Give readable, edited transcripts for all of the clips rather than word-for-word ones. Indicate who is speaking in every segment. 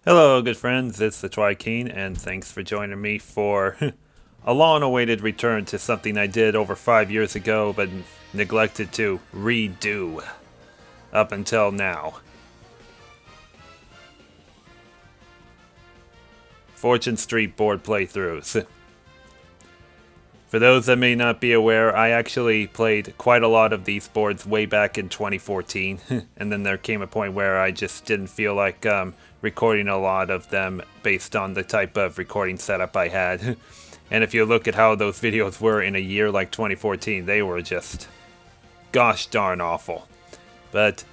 Speaker 1: Hello, good friends. It's the Twikeen, and thanks for joining me for a long-awaited return to something I did over 5 years ago, but neglected to redo up until now. Fortune Street board playthroughs. For those that may not be aware, I actually played quite a lot of these boards way back in 2014, and then there came a point where I just didn't feel like recording a lot of them based on the type of recording setup I had. And if you look at how those videos were in a year like 2014, they were just gosh darn awful. But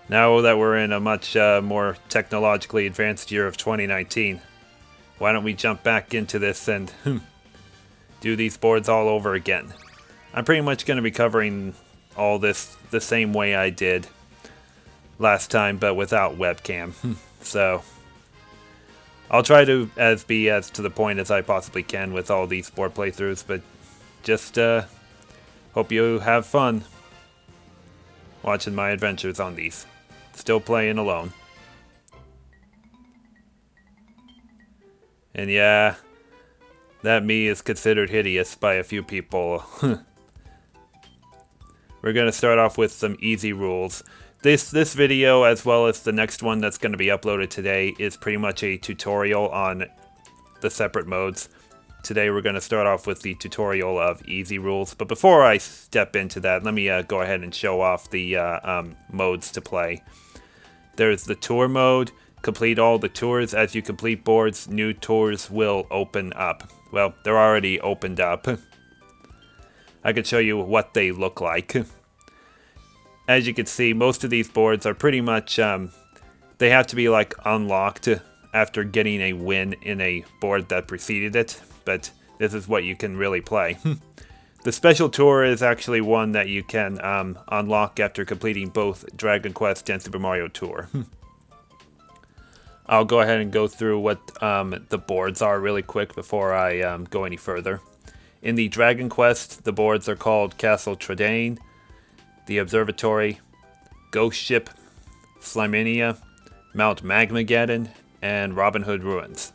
Speaker 1: now that we're in a much more technologically advanced year of 2019, why don't we jump back into this and do these boards all over again. I'm pretty much going to be covering all this the same way I did last time, but without webcam. So I'll try to be as to the point as I possibly can with all these board playthroughs, but just hope you have fun watching my adventures on these. Still playing alone. And yeah, that me is considered hideous by a few people. We're going to start off with some easy rules. This video, as well as the next one that's going to be uploaded today, is pretty much a tutorial on the separate modes. Today we're going to start off with the tutorial of easy rules. But before I step into that, let me go ahead and show off the modes to play. There's the tour mode. Complete all the tours. As you complete boards, new tours will open up. Well, they're already opened up. I could show you what they look like. As you can see, most of these boards are pretty much, they have to be like unlocked after getting a win in a board that preceded it, but this is what you can really play. The special tour is actually one that you can unlock after completing both Dragon Quest and Super Mario Tour. I'll go ahead and go through what the boards are really quick before I go any further. In the Dragon Quest, the boards are called Castle Tradaine, the Observatory, Ghost Ship, Slimania, Mount Magmageddon, and Robin Hood Ruins.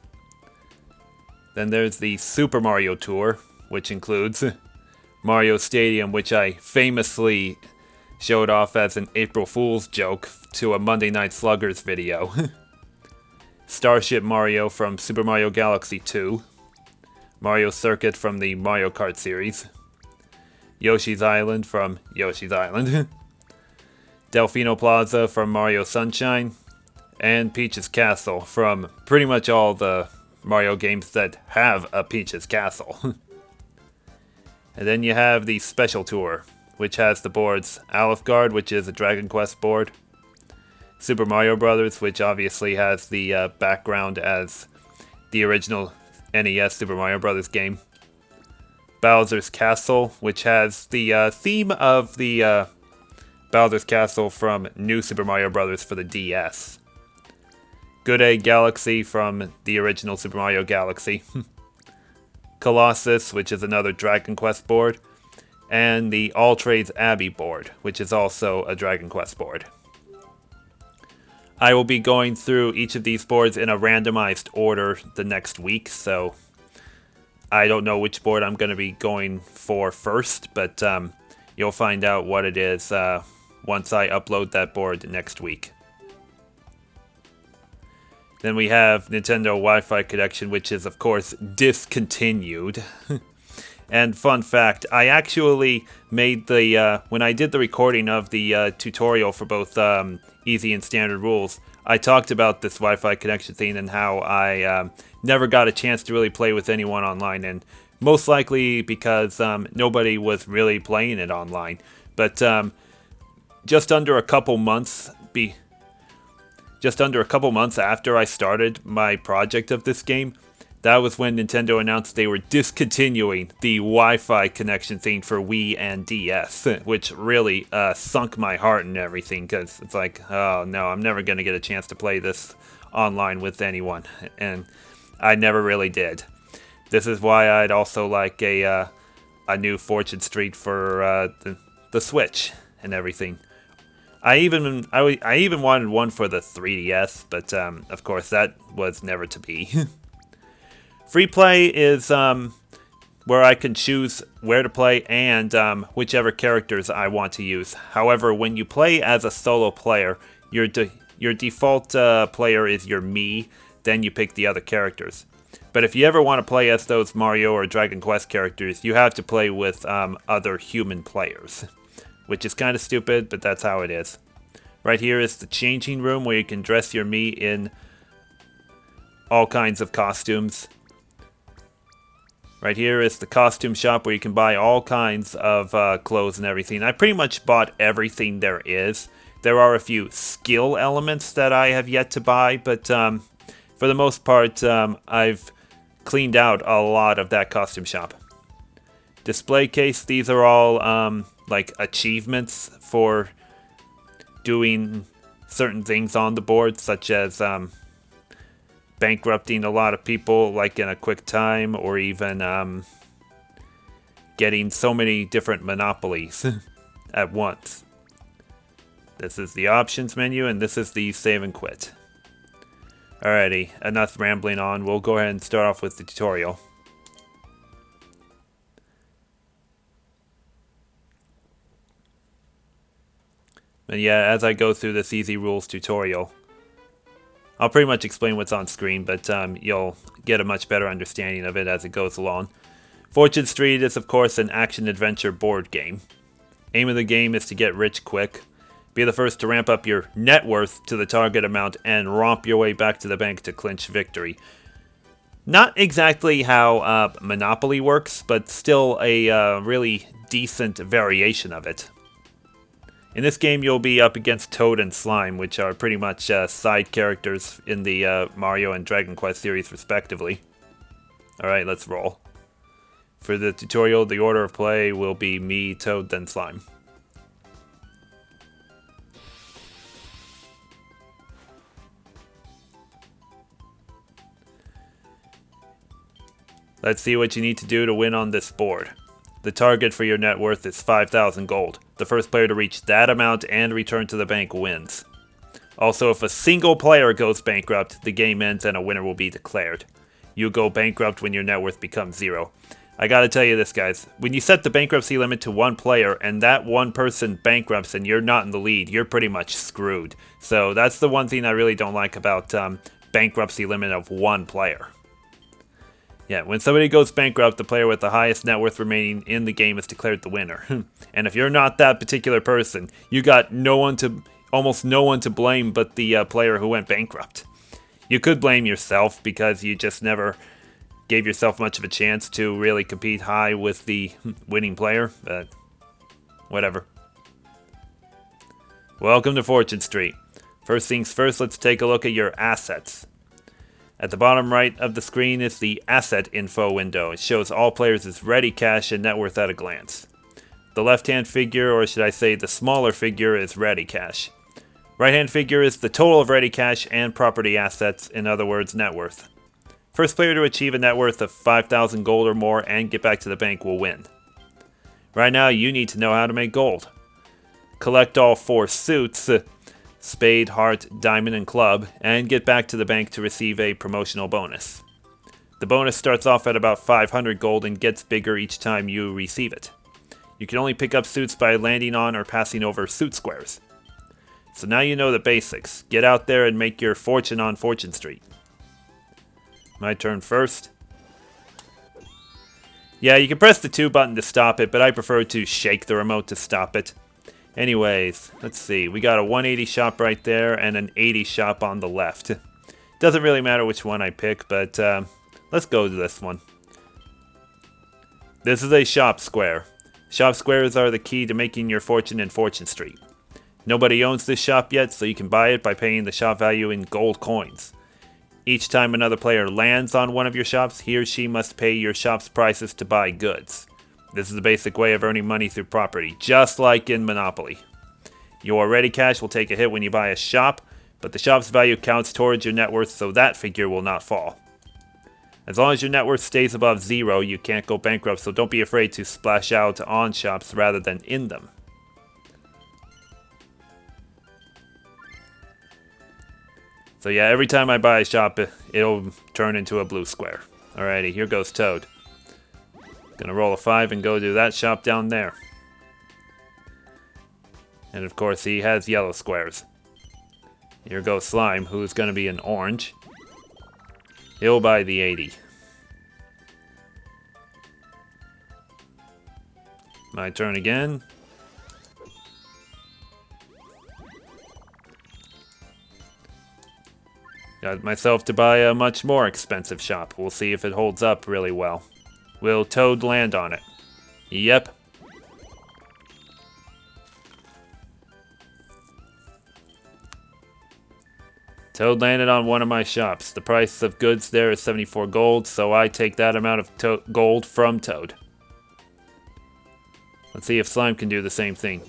Speaker 1: Then there's the Super Mario Tour, which includes Mario Stadium, which I famously showed off as an April Fool's joke to a Monday Night Sluggers video. Starship Mario from Super Mario Galaxy 2, Mario Circuit from the Mario Kart series, Yoshi's Island from Yoshi's Island, Delfino Plaza from Mario Sunshine, and Peach's Castle from pretty much all the Mario games that have a Peach's Castle. And then you have the Special Tour, which has the boards Aleph Guard, which is a Dragon Quest board, Super Mario Bros., which obviously has the background as the original NES Super Mario Bros. Game. Bowser's Castle, which has the theme of the Bowser's Castle from New Super Mario Bros. For the DS. Good Egg Galaxy from the original Super Mario Galaxy. Colossus, which is another Dragon Quest board. And the All Trades Abbey board, which is also a Dragon Quest board. I will be going through each of these boards in a randomized order the next week, so I don't know which board I'm going to be going for first, but you'll find out what it is once I upload that board next week. Then we have Nintendo Wi-Fi connection, which is, of course, discontinued. And fun fact, I actually made the, when I did the recording of the tutorial for both easy and standard rules, I talked about this Wi-Fi connection thing and how I never got a chance to really play with anyone online, and most likely because nobody was really playing it online. But just under a couple months after I started my project of this game, that was when Nintendo announced they were discontinuing the Wi-Fi connection thing for Wii and DS, which really sunk my heart and everything, because it's like, oh no, I'm never going to get a chance to play this online with anyone, and I never really did. This is why I'd also like a new Fortune Street for the Switch and everything. I even wanted one for the 3DS, but of course that was never to be. Free play is where I can choose where to play and whichever characters I want to use. However, when you play as a solo player, your default player is your Mii, then you pick the other characters. But if you ever want to play as those Mario or Dragon Quest characters, you have to play with other human players. Which is kind of stupid, but that's how it is. Right here is the changing room where you can dress your Mii in all kinds of costumes. Right here is the costume shop where you can buy all kinds of clothes and everything. I pretty much bought everything there is. There are a few skill elements that I have yet to buy, but for the most part, I've cleaned out a lot of that costume shop. Display case, these are all like achievements for doing certain things on the board, such as bankrupting a lot of people like in a quick time, or even getting so many different monopolies at once. This is the options menu, and this is the save and quit. Alrighty, enough rambling on. We'll go ahead and start off with the tutorial. And yeah, as I go through this easy rules tutorial, I'll pretty much explain what's on screen, but you'll get a much better understanding of it as it goes along. Fortune Street is, of course, an action-adventure board game. Aim of the game is to get rich quick. Be the first to ramp up your net worth to the target amount and romp your way back to the bank to clinch victory. Not exactly how Monopoly works, but still a really decent variation of it. In this game, you'll be up against Toad and Slime, which are pretty much side characters in the Mario and Dragon Quest series, respectively. Alright, let's roll. For the tutorial, the order of play will be me, Toad, then Slime. Let's see what you need to do to win on this board. The target for your net worth is 5,000 gold. The first player to reach that amount and return to the bank wins. Also, if a single player goes bankrupt, the game ends and a winner will be declared. You go bankrupt when your net worth becomes 0. I gotta tell you this, guys. When you set the bankruptcy limit to 1 player and that one person bankrupts and you're not in the lead, you're pretty much screwed. So that's the one thing I really don't like about bankruptcy limit of 1 player. Yeah, when somebody goes bankrupt, the player with the highest net worth remaining in the game is declared the winner. And if you're not that particular person, you got almost no one to blame but the player who went bankrupt. You could blame yourself because you just never gave yourself much of a chance to really compete high with the winning player, but whatever. Welcome to Fortune Street. First things first, let's take a look at your assets. At the bottom right of the screen is the Asset Info window. It shows all players' ready cash and net worth at a glance. The left-hand figure, or should I say the smaller figure, is ready cash. Right-hand figure is the total of ready cash and property assets, in other words, net worth. First player to achieve a net worth of 5,000 gold or more and get back to the bank will win. Right now, you need to know how to make gold. Collect all 4 suits, Spade, Heart, Diamond, and Club, and get back to the bank to receive a promotional bonus. The bonus starts off at about 500 gold and gets bigger each time you receive it. You can only pick up suits by landing on or passing over suit squares. So now you know the basics. Get out there and make your fortune on Fortune Street. My turn first. Yeah, you can press the 2 button to stop it, but I prefer to shake the remote to stop it. Anyways, let's see. We got a 180 shop right there and an 80 shop on the left. Doesn't really matter which one I pick, but let's go to this one. This is a shop square. Shop squares are the key to making your fortune in Fortune Street. Nobody owns this shop yet, so you can buy it by paying the shop value in gold coins. Each time another player lands on one of your shops, he or she must pay your shop's prices to buy goods. This is the basic way of earning money through property, just like in Monopoly. Your ready cash will take a hit when you buy a shop, but the shop's value counts towards your net worth, so that figure will not fall. As long as your net worth stays above 0, you can't go bankrupt, so don't be afraid to splash out on shops rather than in them. So yeah, every time I buy a shop, it'll turn into a blue square. Alrighty, here goes Toad. Gonna roll a 5 and go to that shop down there. And of course, he has yellow squares. Here goes Slime, who's gonna be an orange. He'll buy the 80. My turn again. Got myself to buy a much more expensive shop. We'll see if it holds up really well. Will Toad land on it? Yep. Toad landed on one of my shops. The price of goods there is 74 gold, so I take that amount of gold from Toad. Let's see if Slime can do the same thing.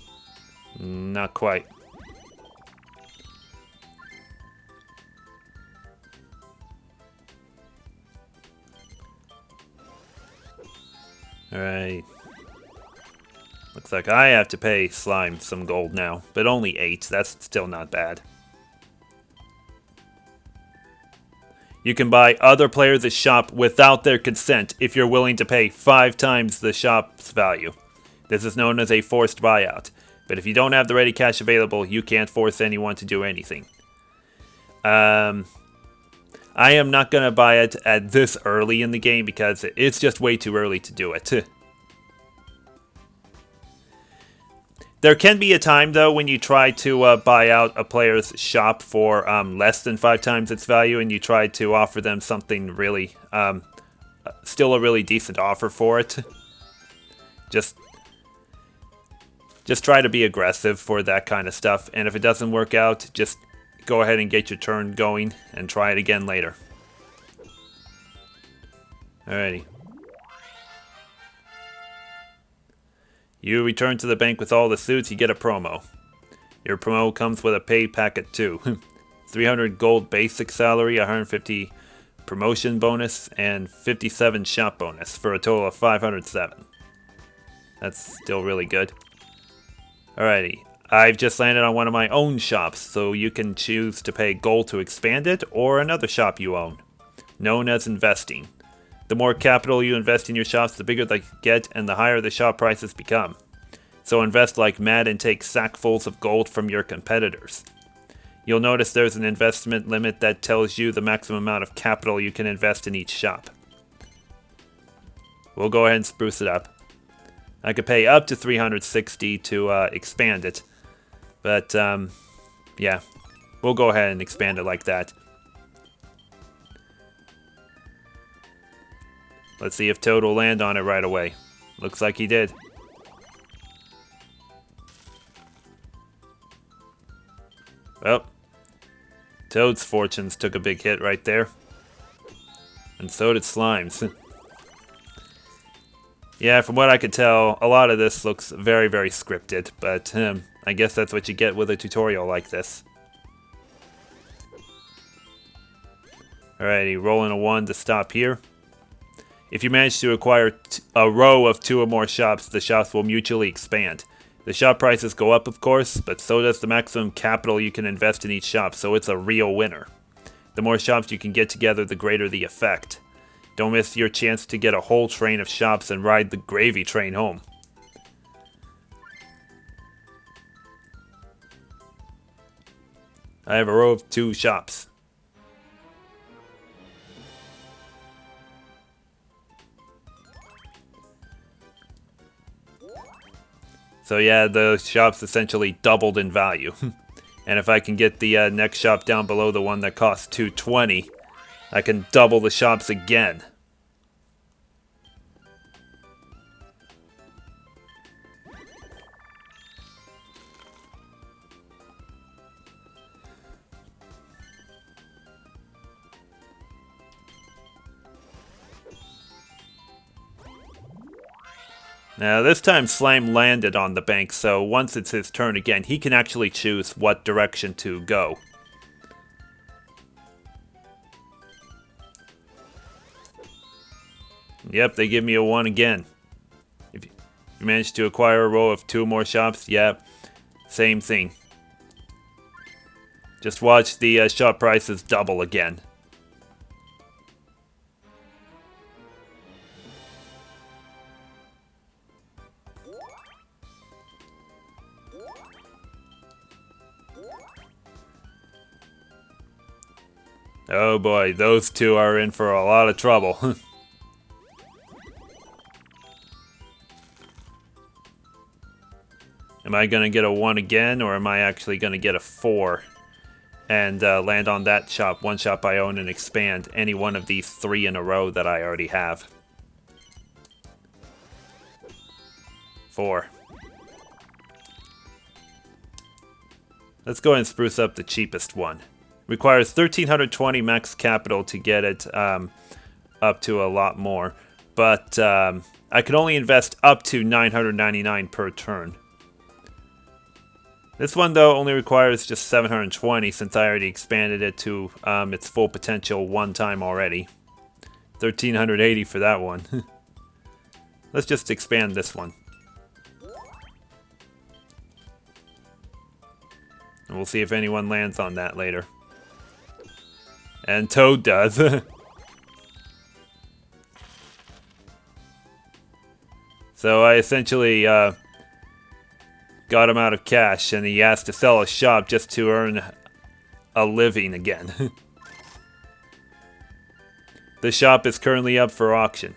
Speaker 1: Not quite. Alright. Looks like I have to pay Slime some gold now, but only 8. That's still not bad. You can buy other players' shop without their consent if you're willing to pay 5 times the shop's value. This is known as a forced buyout. But if you don't have the ready cash available, you can't force anyone to do anything. I am not going to buy it at this early in the game because it's just way too early to do it. There can be a time, though, when you try to buy out a player's shop for less than 5 times its value, and you try to offer them something really, still a really decent offer for it. Just try to be aggressive for that kind of stuff, and if it doesn't work out, just go ahead and get your turn going and try it again later. Alrighty. You return to the bank with all the suits, you get a promo. Your promo comes with a pay packet too. 300 gold basic salary, 150 promotion bonus, and 57 shop bonus for a total of 507. That's still really good. Alrighty. I've just landed on one of my own shops, so you can choose to pay gold to expand it or another shop you own, known as investing. The more capital you invest in your shops, the bigger they get and the higher the shop prices become. So invest like mad and take sackfuls of gold from your competitors. You'll notice there's an investment limit that tells you the maximum amount of capital you can invest in each shop. We'll go ahead and spruce it up. I could pay up to 360 to expand it. But, yeah, we'll go ahead and expand it like that. Let's see if Toad will land on it right away. Looks like he did. Well, Toad's fortunes took a big hit right there. And so did Slime's. Yeah, from what I could tell, a lot of this looks very, very scripted, but I guess that's what you get with a tutorial like this. Alrighty, rolling a 1 to stop here. If you manage to acquire a row of 2 or more shops, the shops will mutually expand. The shop prices go up, of course, but so does the maximum capital you can invest in each shop, so it's a real winner. The more shops you can get together, the greater the effect. Don't miss your chance to get a whole train of shops and ride the gravy train home. I have a row of 2 shops. So yeah, the shops essentially doubled in value. And if I can get the next shop down below the one that costs 220, I can double the shops again. Now this time Slime landed on the bank, so once it's his turn again, he can actually choose what direction to go. Yep, they give me a 1 again. If you manage to acquire a row of 2 more shops, yeah, same thing. Just watch the shop prices double again. Oh boy, those two are in for a lot of trouble. Am I going to get a 1 again, or am I actually going to get a 4? And land on that shop, one shop I own, and expand any one of these 3 in a row that I already have. 4. Let's go ahead and spruce up the cheapest one. Requires 1,320 max capital to get it up to a lot more. But I can only invest up to 999 per turn. This one, though, only requires just 720 since I already expanded it to its full potential one time already. 1,380 for that one. Let's just expand this one. And we'll see if anyone lands on that later. And Toad does. So I essentially got him out of cash, and he has to sell a shop just to earn a living again. The shop is currently up for auction.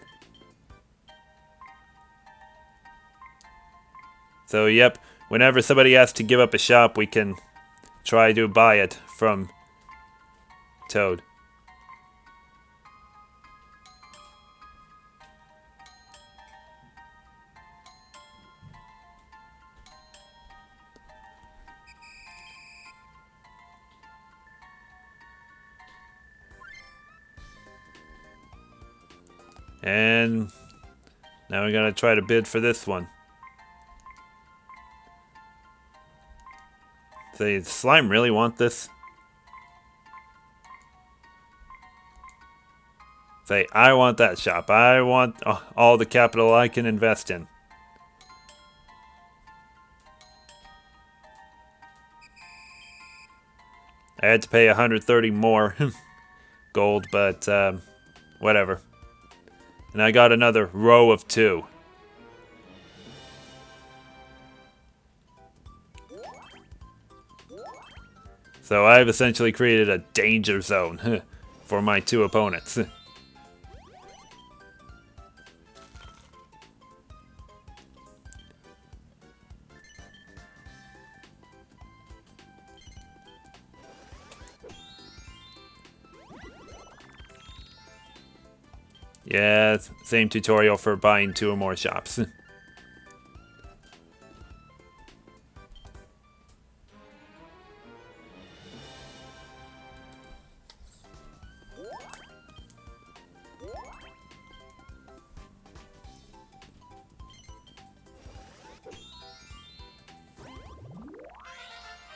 Speaker 1: So yep, whenever somebody has to give up a shop, we can try to buy it from Toad. And now we're gonna try to bid for this one. Does Slime really want this? Say, I want that shop. I want all the capital I can invest in. I had to pay 130 more gold, but whatever. And I got another row of 2. So I've essentially created a danger zone for my 2 opponents. Yeah, same tutorial for buying 2 or more shops.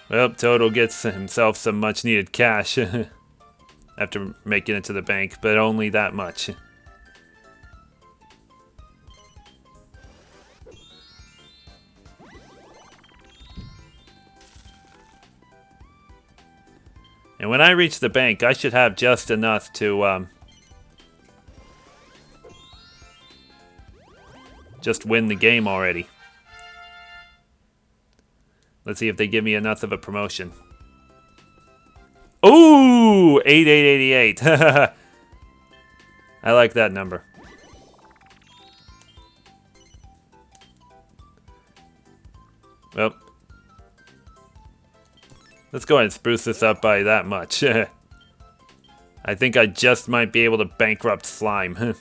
Speaker 1: Well, Total gets himself some much needed cash after making it to the bank, but only that much. And when I reach the bank, I should have just enough to just win the game already. Let's see if they give me enough of a promotion. Ooh, 8888. I like that number. Well, let's go ahead and spruce this up by that much. I think I just might be able to bankrupt Slime.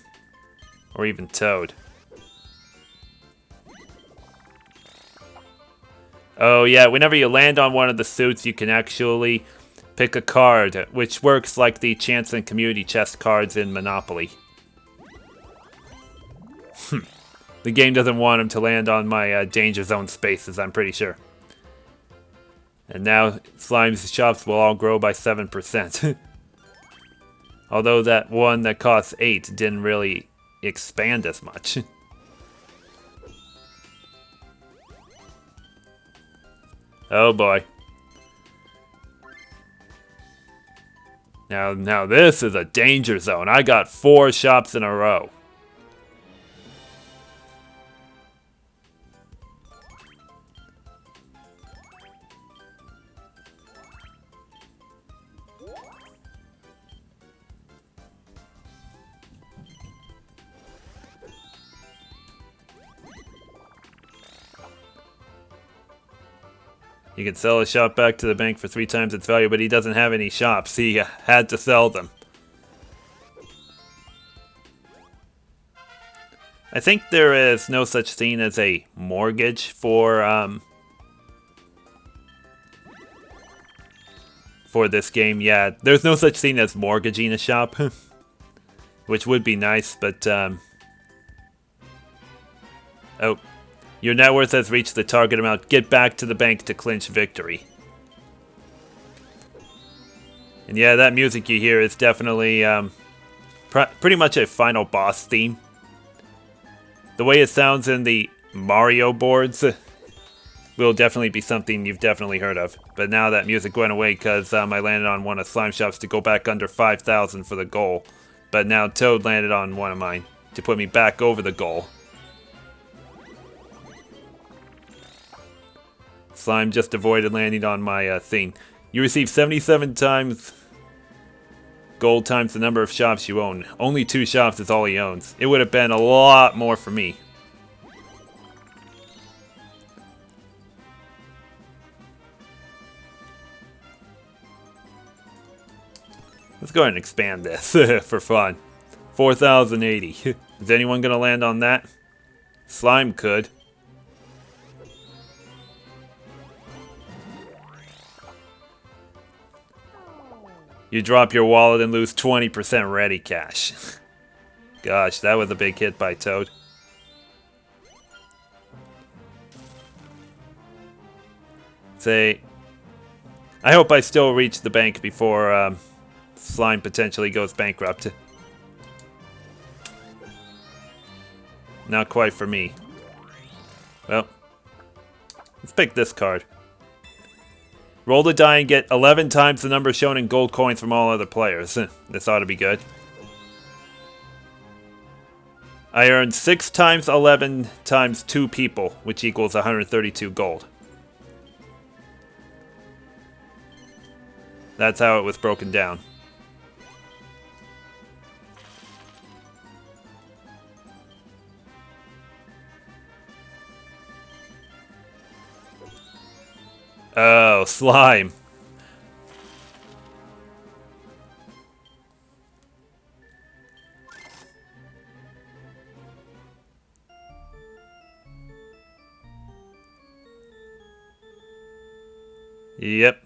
Speaker 1: Or even Toad. Oh yeah, whenever you land on one of the suits, you can actually pick a card, which works like the chance and community chest cards in Monopoly. The game doesn't want him to land on my danger zone spaces, I'm pretty sure. And now Slime's shops will all grow by 7%. Although that one that costs 8 didn't really expand as much. Oh boy. Now this is a danger zone. I got 4 shops in a row. You can sell a shop back to the bank for 3 times its value, but he doesn't have any shops. He had to sell them. I think there is no such thing as a mortgage for this game. Yeah, there's no such thing as mortgaging a shop, which would be nice, but oh. Your net worth has reached the target amount. Get back to the bank to clinch victory. And yeah, that music you hear is definitely pretty much a final boss theme. The way it sounds in the Mario boards will definitely be something you've definitely heard of. But now that music went away because I landed on one of Slime Shop's to go back under 5,000 for the goal. But now Toad landed on one of mine to put me back over the goal. Slime just avoided landing on my thing. You receive 77 times gold times the number of shops you own. Only 2 shops is all he owns. It would have been a lot more for me. Let's go ahead and expand this for fun. 4,080. Is anyone going to land on that? Slime could. You drop your wallet and lose 20% ready cash. Gosh, that was a big hit by Toad. I hope I still reach the bank before Slime potentially goes bankrupt. Not quite for me. Well, let's pick this card. Roll the die and get 11 times the number shown in gold coins from all other players. This ought to be good. I earned 6 times 11 times 2 people, which equals 132 gold. That's how it was broken down. Oh, slime. Yep.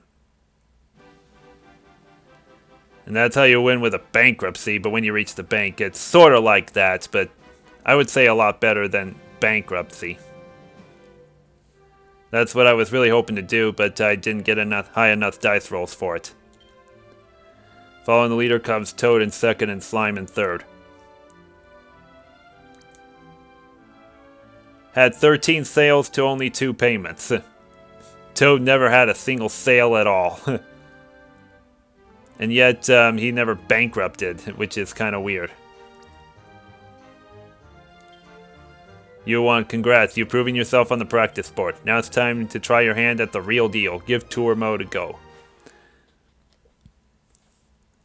Speaker 1: And that's how you win with a bankruptcy, but when you reach the bank, it's sort of like that, but I would say a lot better than bankruptcy. That's what I was really hoping to do, but I didn't get high enough dice rolls for it. Following the leader comes Toad in second and Slime in third. Had 13 sales to only 2 payments. Toad never had a single sale at all. And yet, he never bankrupted, which is kind of weird. You won, congrats, you've proven yourself on the practice board. Now it's time to try your hand at the real deal. Give tour mode a go.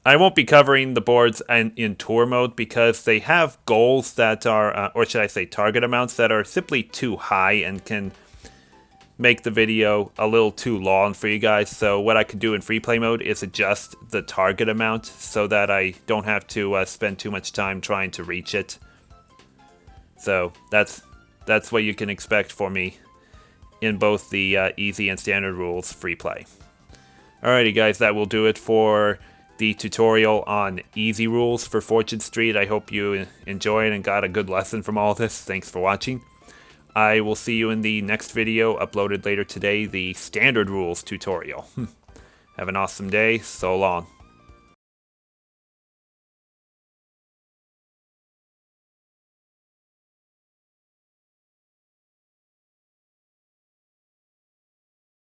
Speaker 1: I won't be covering the boards in tour mode because they have goals that are, or should I say target amounts that are simply too high and can make the video a little too long for you guys. So what I can do in free play mode is adjust the target amount so that I don't have to spend too much time trying to reach it. So that's what you can expect for me in both the easy and standard rules free play. Alrighty guys, that will do it for the tutorial on easy rules for Fortune Street. I hope you enjoyed and got a good lesson from all this. Thanks for watching. I will see you in the next video uploaded later today, the standard rules tutorial. Have an awesome day. So long.